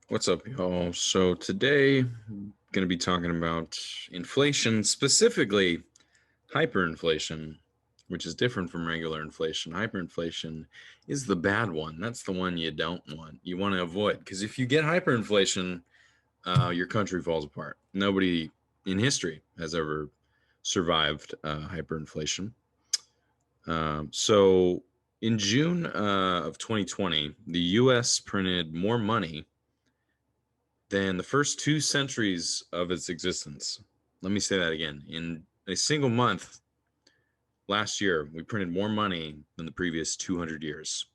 What's up, y'all? So today, I'm going to be talking about inflation, specifically hyperinflation, which is different from regular inflation. Hyperinflation is the bad one. That's the one you don't want. You want to avoid, because if you get hyperinflation, your country falls apart. Nobody in history has ever survived hyperinflation. So in June of 2020, the U.S. printed more money than the first 2 centuries of its existence. Let me say that again. In a single month last year, we printed more money than the previous 200 years.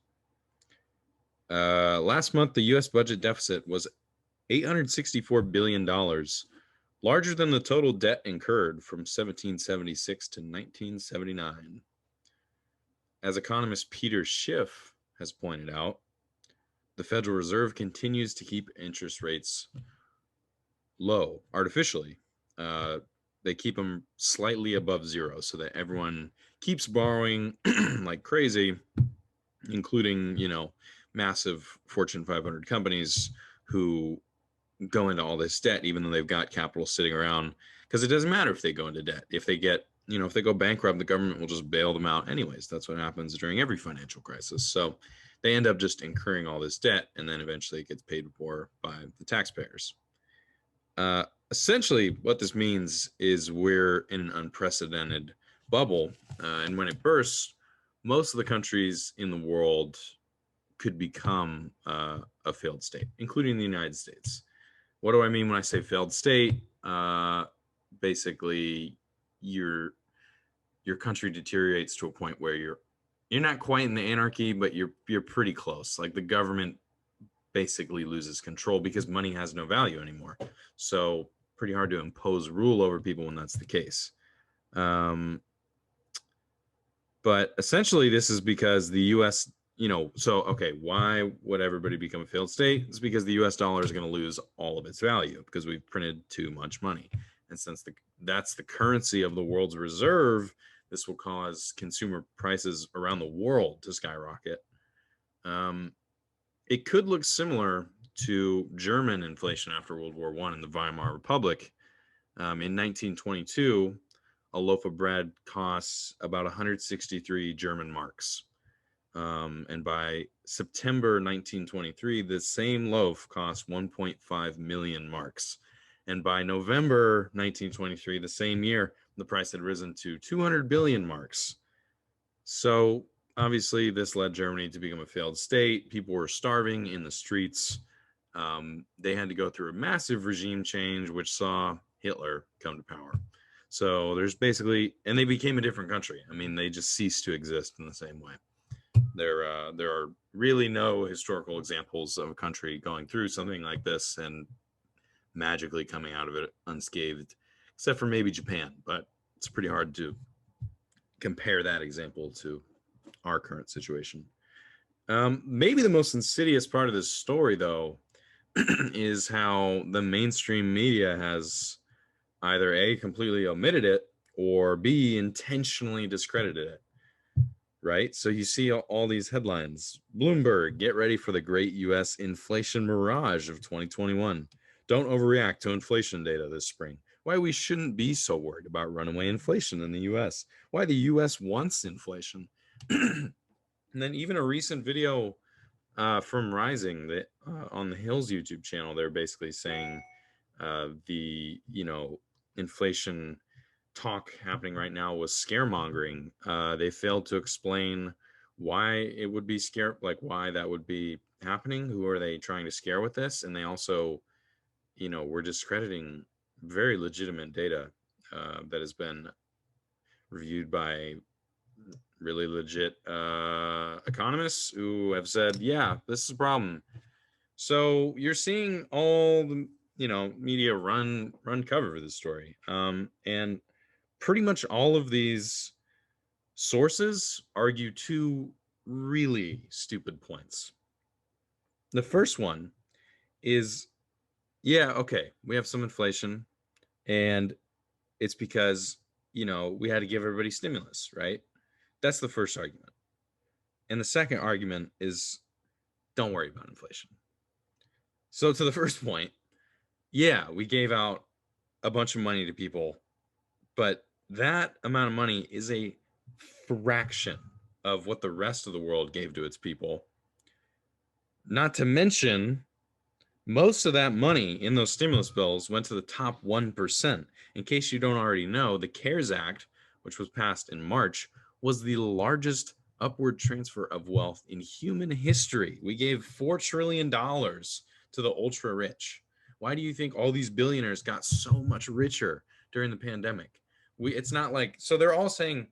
Last month, the US budget deficit was $864 billion, larger than the total debt incurred from 1776 to 1979. As economist Peter Schiff has pointed out, the Federal Reserve continues to keep interest rates low artificially. Uh, they keep them slightly above zero so that everyone keeps borrowing like crazy, including, massive Fortune 500 companies who go into all this debt, even though they've got capital sitting around. Because it doesn't matter if they go into debt. If they get, if they go bankrupt, the government will just bail them out anyways. That's what happens during every financial crisis. So they end up just incurring all this debt, and then eventually it gets paid for by the taxpayers. Essentially, what this means is we're in an unprecedented bubble, and when it bursts, most of the countries in the world could become a failed state, including the United States. What do I mean when I say failed state? Basically, your country deteriorates to a point where you're not quite in the anarchy, but you're pretty close. Like the government basically loses control because money has no value anymore. So pretty hard to impose rule over people when that's the case. But essentially, this is because the U.S. Okay, why would everybody become a failed state? It's because the U.S. dollar is going to lose all of its value because we've printed too much money, and since that's the currency of the world's reserve, this will cause consumer prices around the world to skyrocket. It could look similar to German inflation after World War I in the Weimar Republic. In 1922, a loaf of bread costs about 163 German marks. And by September 1923, the same loaf cost 1.5 million marks. And by November 1923, the same year, the price had risen to 200 billion marks. So obviously, this led Germany to become a failed state. People were starving in the streets. They had to go through a massive regime change, which saw Hitler come to power. So there's basically, and they became a different country. I mean, they just ceased to exist in the same way. There are really no historical examples of a country going through something like this and magically coming out of it unscathed, except for maybe Japan. But it's pretty hard to compare that example to our current situation. Maybe the most insidious part of this story, though, is how the mainstream media has either A, completely omitted it, or B, intentionally discredited it. Right? So you see all these headlines. Bloomberg, get ready for the great US inflation mirage of 2021. Don't overreact to inflation data this spring. Why we shouldn't be so worried about runaway inflation in the US. Why the US wants inflation. And then even a recent video from Rising that on the Hills YouTube channel, they're basically saying the inflation talk happening right now was scaremongering. They failed to explain why it would be why that would be happening. Who are they trying to scare with this? And they also, were discrediting very legitimate data that has been reviewed by really legit economists who have said, yeah, this is a problem. So you're seeing all the media run cover for this story, and pretty much all of these sources argue two really stupid points. The first one is, yeah, okay, we have some inflation, and it's because we had to give everybody stimulus, right? That's the first argument. And the second argument is, don't worry about inflation. So to the first point, yeah, we gave out a bunch of money to people, but that amount of money is a fraction of what the rest of the world gave to its people. Not to mention, most of that money in those stimulus bills went to the top 1%. In case you don't already know, the CARES Act, which was passed in March, was the largest upward transfer of wealth in human history. We gave $4 trillion to the ultra rich. Why do you think all these billionaires got so much richer during the pandemic? It's not like, so they're all saying,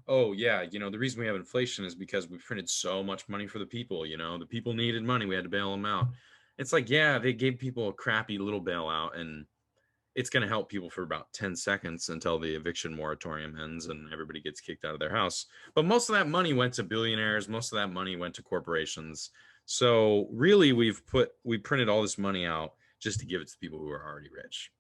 oh yeah, the reason we have inflation is because we printed so much money for the people. The people needed money, we had to bail them out. It's like, yeah, they gave people a crappy little bailout, and it's going to help people for about 10 seconds until the eviction moratorium ends and everybody gets kicked out of their house. But most of that money went to billionaires, most of that money went to corporations. So really, we printed all this money out just to give it to people who are already rich.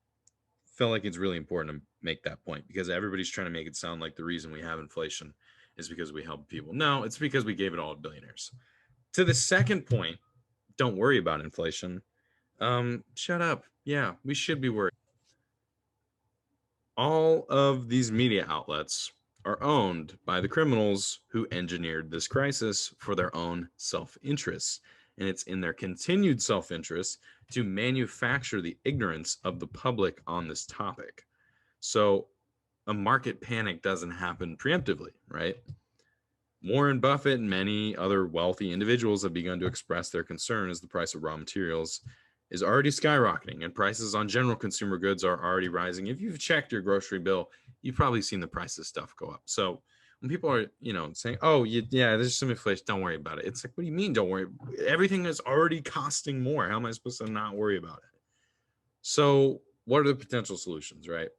Felt like it's really important to make that point, because everybody's trying to make it sound like the reason we have inflation is because we help people. No, it's because we gave it all to billionaires. To the second point, don't worry about inflation. Shut up. Yeah, we should be worried. All of these media outlets are owned by the criminals who engineered this crisis for their own self-interest. And it's in their continued self-interest to manufacture the ignorance of the public on this topic. So a market panic doesn't happen preemptively, right? Warren Buffett and many other wealthy individuals have begun to express their concern as the price of raw materials is already skyrocketing and prices on general consumer goods are already rising. If you've checked your grocery bill, you've probably seen the price of stuff go up. So when people are, saying, oh, yeah, there's some inflation, don't worry about it. It's like, what do you mean don't worry? Everything is already costing more. How am I supposed to not worry about it? So what are the potential solutions, right?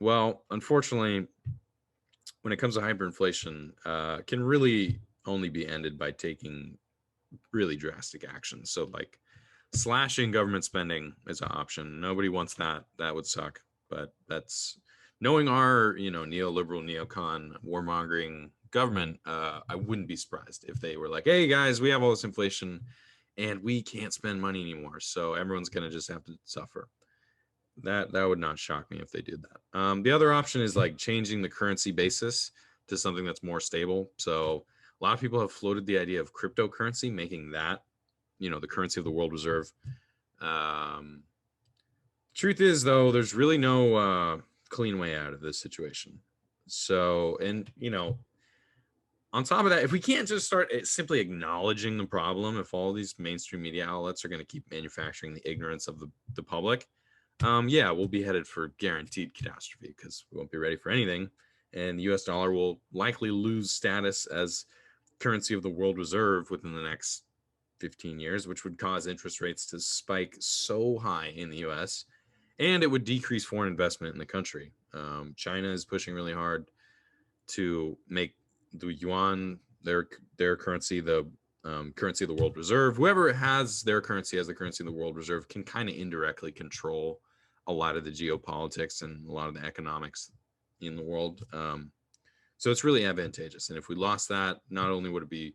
Well, unfortunately, when it comes to hyperinflation, can really only be ended by taking really drastic action. So like slashing government spending is an option. Nobody wants that. That would suck. But that's knowing our, neoliberal, neocon, warmongering government, I wouldn't be surprised if they were like, hey guys, we have all this inflation and we can't spend money anymore. So everyone's going to just have to suffer. That would not shock me if they did that. The other option is like changing the currency basis to something that's more stable. So a lot of people have floated the idea of cryptocurrency, making that, the currency of the world reserve. Truth is, though, there's really no clean way out of this situation. So, and on top of that, if we can't just start simply acknowledging the problem, if all these mainstream media outlets are going to keep manufacturing the ignorance of the public, yeah, we'll be headed for guaranteed catastrophe because we won't be ready for anything. And the US dollar will likely lose status as currency of the world reserve within the next 15 years, which would cause interest rates to spike so high in the US, and it would decrease foreign investment in the country. China is pushing really hard to make the yuan their currency, the currency of the world reserve. Whoever has their currency as the currency of the world reserve can kind of indirectly control a lot of the geopolitics and a lot of the economics in the world. So it's really advantageous. And if we lost that, not only would it be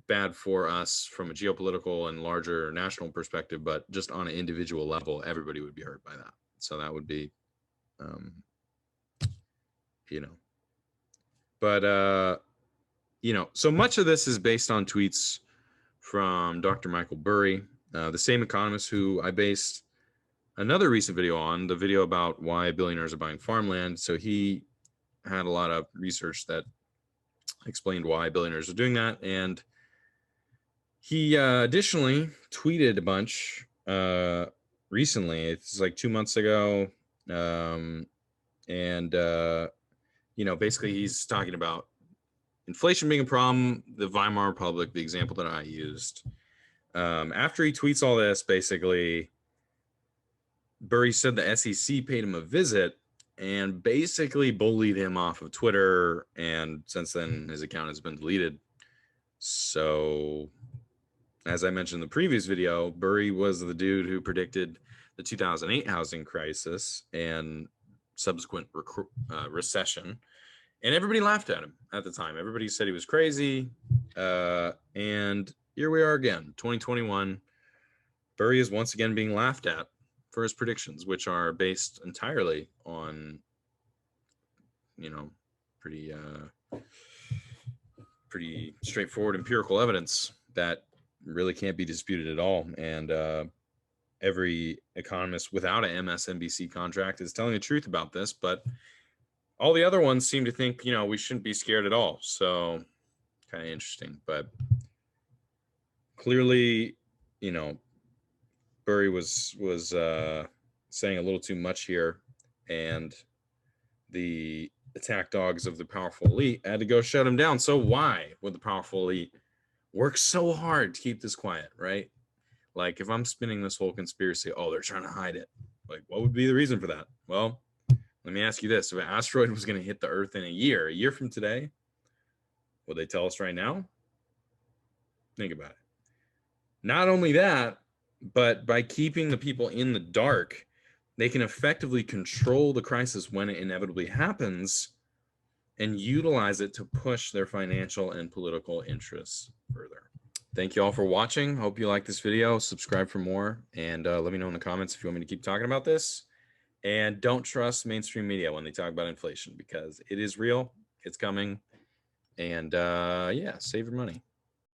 bad for us from a geopolitical and larger national perspective, but just on an individual level, everybody would be hurt by that. So that would be, but, so much of this is based on tweets from Dr. Michael Burry, the same economist who I based another recent video on, the video about why billionaires are buying farmland. So he had a lot of research that explained why billionaires are doing that. And he additionally tweeted a bunch recently. It's like 2 months ago. Basically he's talking about inflation being a problem, the Weimar Republic, the example that I used. After he tweets all this, basically, Burry said the SEC paid him a visit and basically bullied him off of Twitter. And since then, his account has been deleted. So, as I mentioned in the previous video, Burry was the dude who predicted the 2008 housing crisis and subsequent recession. And everybody laughed at him at the time. Everybody said he was crazy. And here we are again, 2021. Burry is once again being laughed at for his predictions, which are based entirely on, pretty pretty straightforward empirical evidence that really can't be disputed at all. And every economist without an MSNBC contract is telling the truth about this, but all the other ones seem to think, we shouldn't be scared at all. So kind of interesting, but clearly, Burry was saying a little too much here, and the attack dogs of the powerful elite had to go shut him down. So why would the powerful elite work so hard to keep this quiet, right? Like, if I'm spinning this whole conspiracy, they're trying to hide it. Like, what would be the reason for that? Well, let me ask you this. If an asteroid was going to hit the Earth in a year from today, would they tell us right now? Think about it. Not only that, but by keeping the people in the dark, they can effectively control the crisis when it inevitably happens and utilize it to push their financial and political interests further. Thank you all for watching. Hope you like this video. Subscribe for more, and let me know in the comments if you want me to keep talking about this. And don't trust mainstream media when they talk about inflation, because it is real, it's coming, and yeah, save your money.